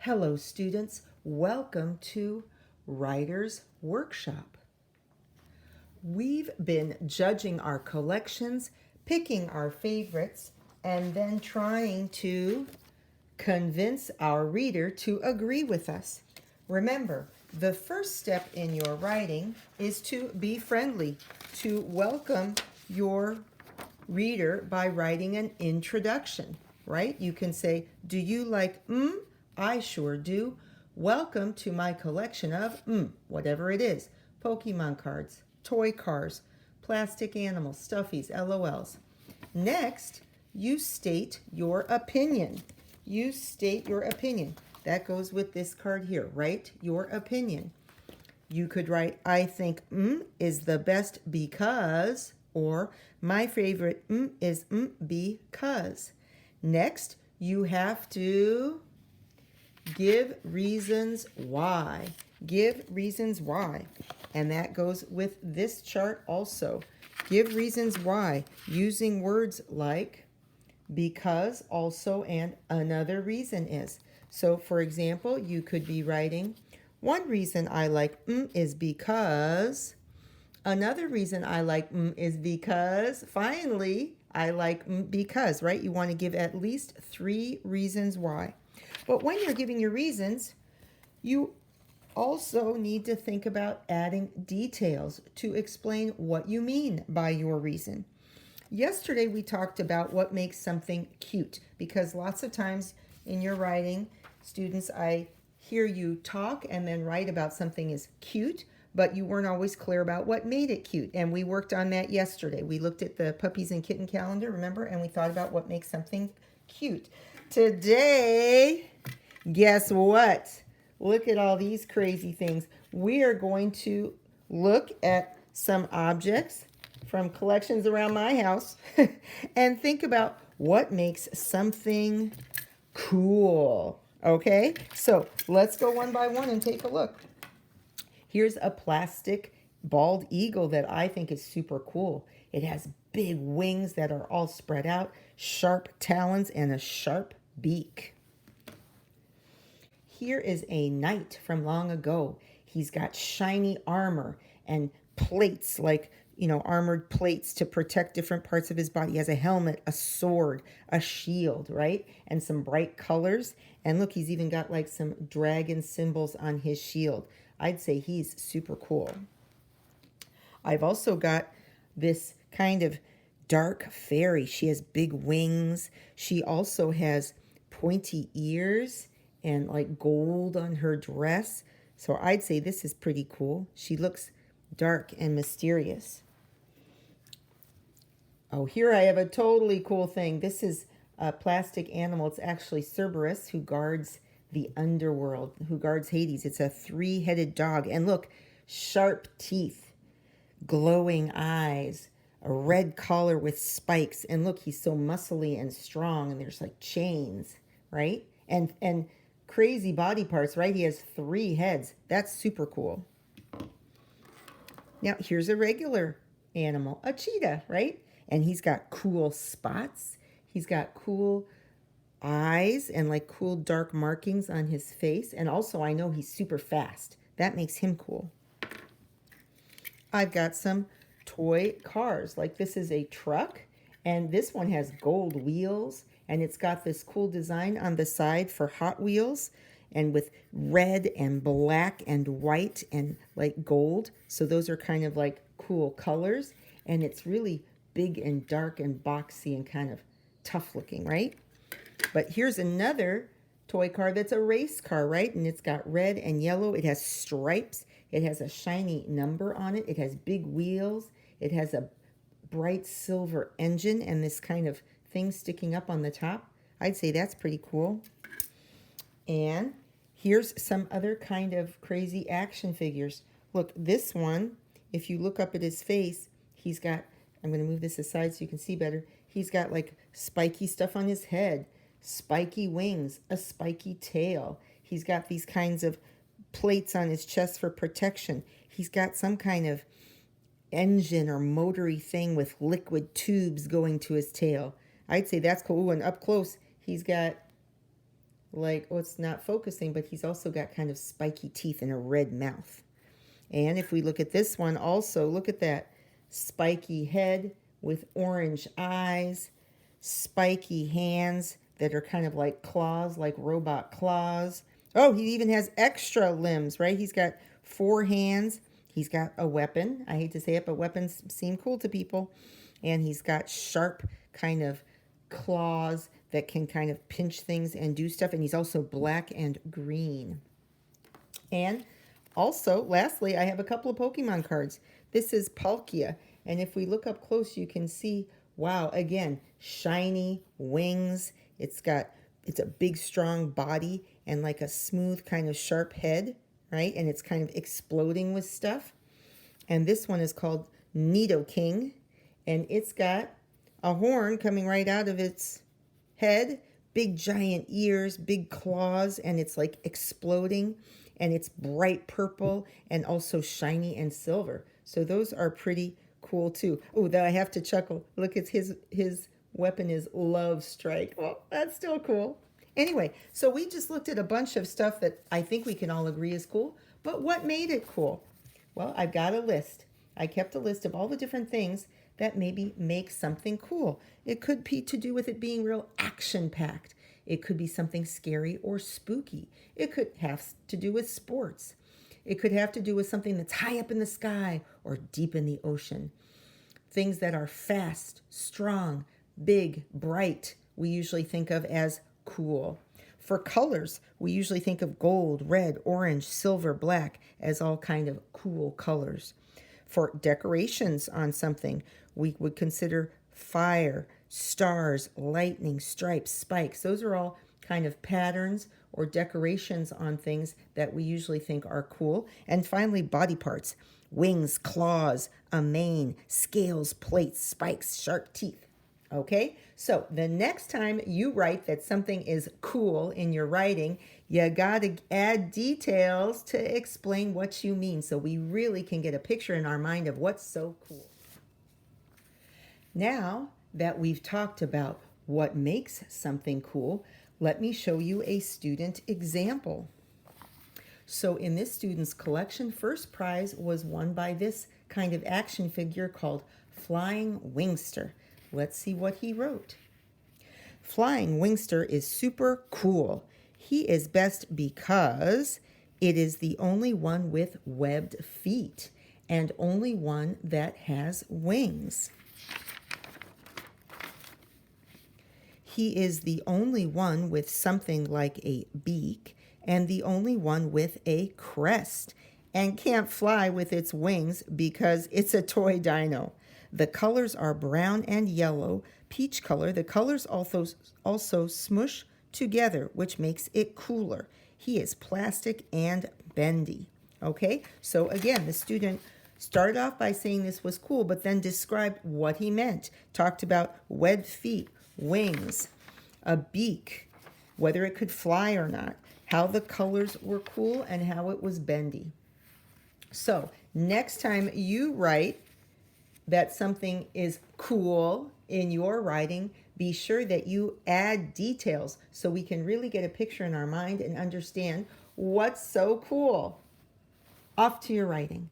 Hello students, welcome to Writer's Workshop. We've been judging our collections, picking our favorites, and then trying to convince our reader to agree with us. Remember, the first step in your writing is to be friendly, to welcome your reader by writing an introduction, right? You can say, do you like I sure do. Welcome to my collection of whatever it is. Pokemon cards, toy cars, plastic animals, stuffies, LOLs. Next, you state your opinion. You state your opinion. That goes with this card here. Write your opinion. You could write, I think is the best because, or my favorite is because. Next, you have to give reasons why. Give reasons why. And that goes with this chart also. Give reasons why using words like because, also, and another reason is. So, for example, you could be writing, one reason I like is because. Another reason I like is because. Finally, I like because, right? You want to give at least 3 reasons why. But when you're giving your reasons, you also need to think about adding details to explain what you mean by your reason. Yesterday we talked about what makes something cute, because lots of times in your writing, students, I hear you talk and then write about something as cute, but you weren't always clear about what made it cute. And we worked on that yesterday. We looked at the puppies and kitten calendar, remember? And we thought about what makes something cute. Today, guess what? Look at all these crazy things. We are going to look at some objects from collections around my house and think about what makes something cool. Okay, so let's go one by one and take a look. Here's a plastic bald eagle that I think is super cool. It has big wings that are all spread out, sharp talons, and a sharp beak. Here is a knight from long ago. He's got shiny armor and plates, like, armored plates to protect different parts of his body. He has a helmet, a sword, a shield, right? And some bright colors. And look, he's even got like some dragon symbols on his shield. I'd say he's super cool. I've also got this kind of dark fairy. She has big wings. She also has pointy ears and like gold on her dress. So I'd say this is pretty cool. She looks dark and mysterious. Oh, here I have a totally cool thing. This is a plastic animal. It's actually Cerberus, who guards the underworld, who guards Hades. It's a 3-headed dog. And look, sharp teeth, glowing eyes, a red collar with spikes. And look, he's so muscly and strong, and there's like chains, right? And crazy body parts, right? He has 3 heads. That's super cool. Now, here's a regular animal, a cheetah, right? And he's got cool spots. He's got cool eyes and like cool dark markings on his face. And also, I know he's super fast. That makes him cool. I've got some toy cars. Like this is a truck, and this one has gold wheels, and it's got this cool design on the side for Hot Wheels, and with red and black and white and like gold. So those are kind of like cool colors, and it's really big and dark and boxy and kind of tough looking, right? But here's another toy car that's a race car, right? And it's got red and yellow. It has stripes. It has a shiny number on it. It has big wheels. It has a bright silver engine and this kind of thing sticking up on the top. I'd say that's pretty cool. And here's some other kind of crazy action figures. Look, this one, if you look up at his face, he's got, I'm going to move this aside so you can see better. He's got like spiky stuff on his head, spiky wings, a spiky tail. He's got these kinds of plates on his chest for protection. He's got some kind of engine or motory thing with liquid tubes going to his tail. I'd say that's cool. Ooh, and up close, he's got like, oh, it's not focusing, but he's also got kind of spiky teeth and a red mouth. And if we look at this one also, look at that spiky head with orange eyes, spiky hands that are kind of like claws, like robot claws. Oh, he even has extra limbs, right? He's got 4 hands. He's got a weapon. I hate to say it, but weapons seem cool to people. And he's got sharp kind of claws that can kind of pinch things and do stuff. And he's also black and green. And also, lastly, I have a couple of Pokemon cards. This is Palkia. And if we look up close, you can see, wow, again, shiny wings. It's a big, strong body and like a smooth kind of sharp head, right? And it's kind of exploding with stuff. And this one is called Nidoking. And it's got a horn coming right out of its head, big giant ears, big claws, and it's like exploding. And it's bright purple and also shiny and silver. So those are pretty cool too. Oh, though I have to chuckle. Look, it's his weapon is Love Strike. Well, that's still cool. Anyway, so we just looked at a bunch of stuff that I think we can all agree is cool. But what made it cool? Well, I've got a list. I kept a list of all the different things that maybe make something cool. It could be to do with it being real action-packed. It could be something scary or spooky. It could have to do with sports. It could have to do with something that's high up in the sky or deep in the ocean. Things that are fast, strong, big, bright, we usually think of as cool. For colors, we usually think of gold, red, orange, silver, black as all kind of cool colors. For decorations on something, we would consider fire, stars, lightning, stripes, spikes. Those are all kind of patterns or decorations on things that we usually think are cool. And finally, body parts: wings, claws, a mane, scales, plates, spikes, sharp teeth. Okay, so the next time you write that something is cool in your writing, you got to add details to explain what you mean so we really can get a picture in our mind of what's so cool. Now that we've talked about what makes something cool, let me show you a student example. So in this student's collection, first prize was won by this kind of action figure called Flying Wingster. Let's see what he wrote. Flying Wingster is super cool. He is best because it is the only one with webbed feet and only one that has wings. He is the only one with something like a beak and the only one with a crest and can't fly with its wings because it's a toy dino. The colors are brown and yellow, peach color. The colors also smush together, which makes it cooler. He is plastic and bendy. Okay, so again, the student started off by saying this was cool, but then described what he meant. Talked about webbed feet, wings, a beak, whether it could fly or not, how the colors were cool, and how it was bendy. So next time you write that something is cool in your writing, be sure that you add details so we can really get a picture in our mind and understand what's so cool. Off to your writing.